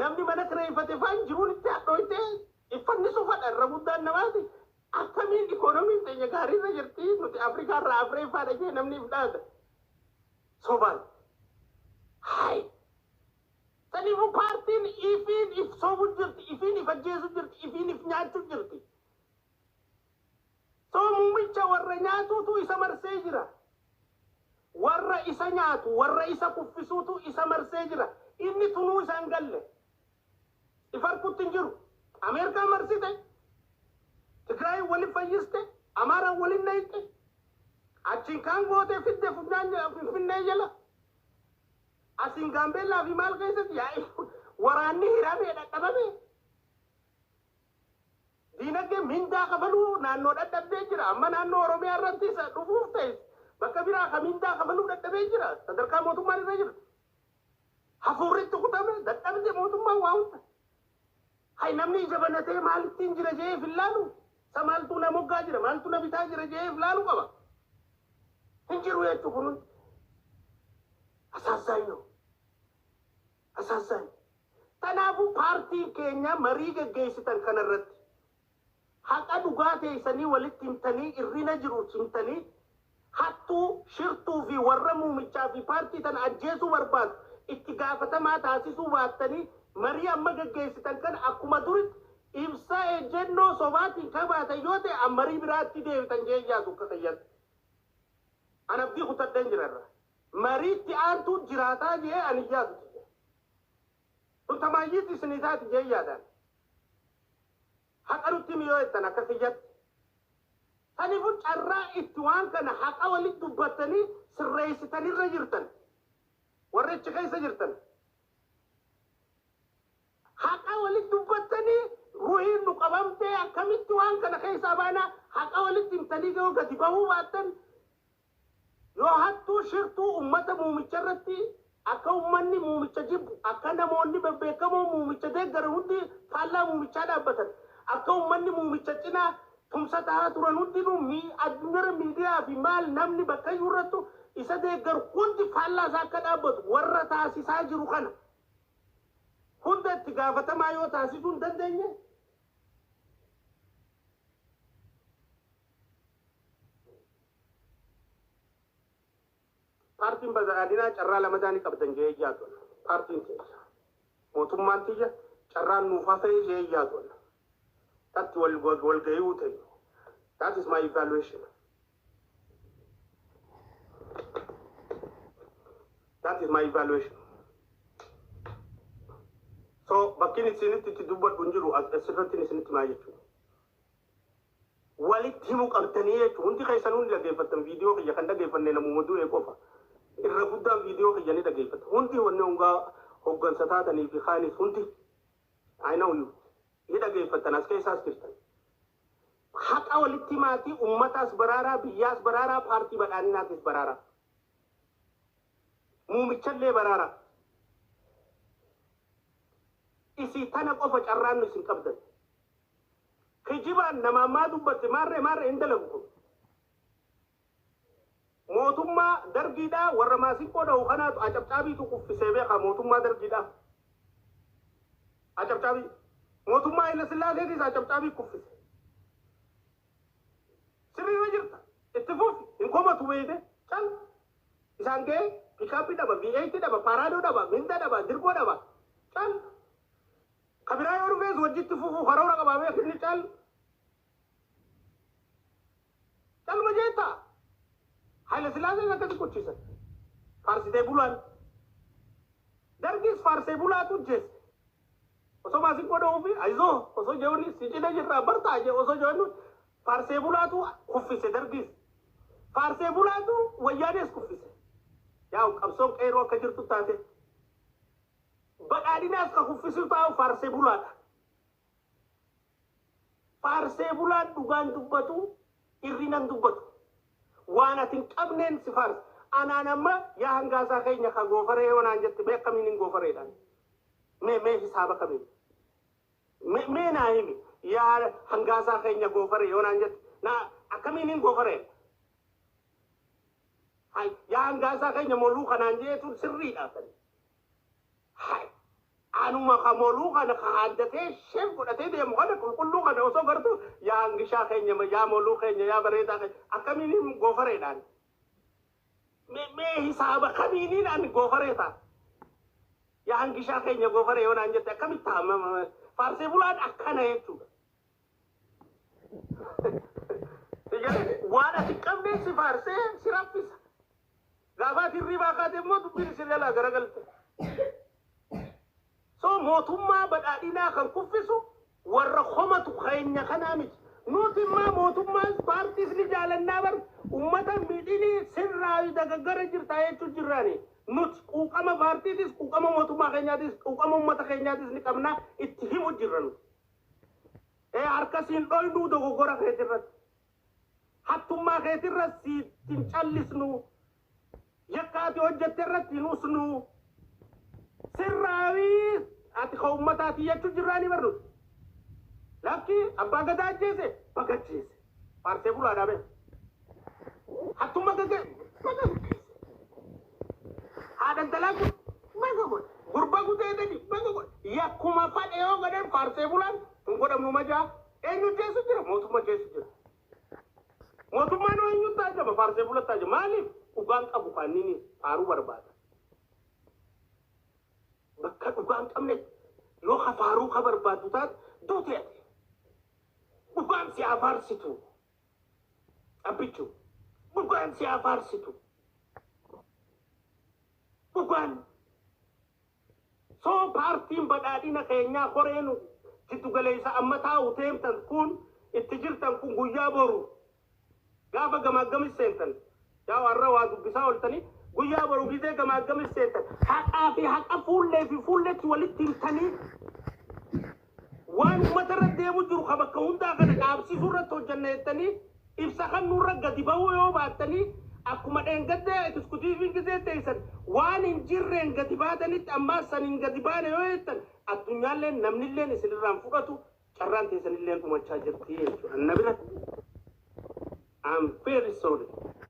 namni mana kireeffate faan jiruun itti hadhooyte iffanni sufadha irra guddaan namaati akkamiin ikoonomiin teenya gaariirra jirti nuti Afrikaarraa Afreeffaadha jee namni if dhaata sobaan hai taniifu paartiin ifiin if soobuu jirti ifiin if ajjeesuu jirti ifiin if nyaachuu jirti soo muummicha warra nyaatuutu isa marsee jira warra isa nyaatu warra isa kuffisuutu isa marsee jira inni tunuu isaan galle ifarkutti hin jiru Ameerikaa marsite Tigraay waliin fayyiste Amaaraan waliin nayite achiin kaan gootee fidde Finfinnee jala asiin Gaambeellaa fi maal keessatti yaa'e waraanni hiramee dhaqqabame diinagdee mindaa kabaluu naannoo dadhabee jira amma naannoo Oromiyaa irratti isa dhufuuf ta'e bakka biraa ka mindaa kabaluu dadhabee jira sadarkaa mootummaan irra jira hafuurritti kutame dadhabde mootummaan waa hunda hay namni ija banatee maalittiin jira jee filaalu sa maaltu na moggaa jira maaltu na bitaa jira jee filaalu qaba hin jiru jechuu kun asaasaanyo tanaafu paartii keenya marii geggeessitan kanarratti haqa dhugaa teessanii walitti himtanii irrina jiru himtanii hattuu shirtuu fi warra muumichaa fi paartii tan ajjeesuu barbaadu itti gaafatamaa taasisuu baattanii marii amma geggeessitan kan akkuma duritti ibsa ejjennoo sobaatiin kabaatan yoo ta'e marii biraatti deebitan jee iyyaatu akka tayyatu anabdii kutadheen jirarra mariitti aantuu jiraataa jee ani iyyaatu tuntamayyiitti isiniitaati jee iyyaadhaan haqa nutti miyoo jettan akka kiyyatti tanifu carraa itti waan kana haqa walitti dubbattanii sirreessitanirra jirtan warra achi keessa jirtan haqa walitti dubbattanii ruhiin nu qabamtee akkamitti waan kana keessaa baanaa haqa walitti himtanii yoo gadi bahuu baattan yoo hattuu shirtuu ummata muumicha irratti akka ummanni muumicha jibbu akka namoonni bebbeekamoo muumicha deeggara hundi faallaa muumichaa dhaabbatan akka ummanni muumicha cinaa tumsa ta'aa turan hundinuu addunyaa miidiyaa fi maal namni bakka irrattu isa deeggaru hundi faallaa isaa akka dhaabbatu warra taasisaa jiru kana hunda itti gaafatamaa yoo taasisuu hin dandeenye paartiin badhaadhinaa carraa lamadaanii qabdan jee iyyaatu paartiin keessa mootummaan tiyya carraan nuufaa ta'e jee iyyaatu tatti wal gahuu ta'e that is my evaluation so bakkin isinitti dubbadhu hin jiru asirratti isinitti maa jechuudha walitti himuu qabdanii jechuudha hundi keessan hundi dhaggeeffattan viidiyoo kiyya kan dhaggeeffanne namuma du'e qofa irra guddaan viidiyoo kiyya ni dhaggeeffata hundi wanne hungaa hoggansa taatanii fi kaanis hundi I know you ni dhaggeeffattan as keessaas jirtan haqa walitti maatii ummataas baraaraa biyyaas baraaraa paartii badhaadhinaatis baraaraa muumichallee baraaraa isii tana qofa carraan nu isin qabdan kijibaan nama ammaa dubbatte maarree hin dalagu mootummaa dargiidhaa warra maasinqoo dha'u kanaatu acabcaabiitu kuffisee beeka mootummaa dargiidhaa acabcaabii mootummaa Haile Sillaaseetis acabcaabii kuffise sirriirra jirta itti fufi hin komatu beeyte cal isaan ga'e pikaapii dhaba V8 dhaba paraadoo dhaba minda dhaba dirgoo dhaba cal kabiraa yoo dhufees wajjitti fufu karoora qabaamee kinni cal calma jeetta Haile Sillaaseen akkasi kuchiisan faarsitee bulaan dargis faarsee bulaatu jeesse osoo maasinqoo dha'uu fi ayizoo osoo jeewni si cina jirraa bartaa jee osoo jeewni faarsee bulaatu kuffise dargis faarsee bulaatu wayyaanees kuffise yaa'u qabsoon qeeroo akka jirtu taate badhaadhinaas ka kuffisuu taa'u faarsee bulaadha faarsee bulaan dhugaan dubbatu irrinan dubbatu waan atin qabneen si faarsa anaan amma yaa hangaasaa keenya ka goofaree yoonaan jette mee akkamiin hin goofareedhaan mee hisaaba kamiin mee naa himi yaa hangaasaa keenya goofaree yoonaan jette naa akkamiin hin goofaree yaa hangaasaa keenya moluu kanaan jeetu sirriidha hay أنا ما خمولو أنا خادته شيف قلت أتي مغنى كل أنا وصو قرتو يا أنجشا خيني ما يا مولو خيني يا بريدا خيني أكميني غوفريدان me hisaba kaminin an gofareta ya hangi sha kenya gofare yona anje ta kamita ma farse bulan akana yetu tigale wala tikambe si farse sirapis gaba riba ka de mo dubir sirala garagal so motumma badadina kan kuffisu warra khomatu khaynya kanamit nuti ma motumma partis li jalan nabar ummatan bidini sirrawi daga garajir tayetu jirani nut ukama partis ukama motuma kenyadis ukama ummata kenyadis ni kamna ithimu jirran arkasin doldu dogo gora ketirat hatumma ketirat si tinchallisnu yakati hojjaterrat nusnu sirrawi ati ummata tiyetu jirani barnu laki abba gada jese pagachese parse bula dabe hatuma gade hadan talaku magago gurba gude dadi magago yakuma fade yo gade parse bulan ngoda mumaja enyu jesu jira motuma jesu jira motuma no enyu taja ba parse bulan taja mali ugang abu kanini paru barbada bakka ugang amne lo khafaru khabar badutat dote bukan si afar situ apicu bukan si afar situ bukan so parti badadina kayaknya korenu situ galesa amma tahu temtan kun itijirtan kun guyaboru gafa gamagamis sentan jawa rawadu bisawal tani guyaboru gide gamagamis sentan haqa fulle walitin tani وان مترد ديمو جرو خبك هوندا كان قابسي سورة جنتني إفسخن نور قديباو يو باتني أكو مدين قد تسكتي في كذا تيسن وان إنجرين قديباتني تأما سنين قديبان يو يتن الدنيا لين نمني لين يسير رانفوكاتو كران تيسن لين كما تشاجر تيه النبي I'm very sorry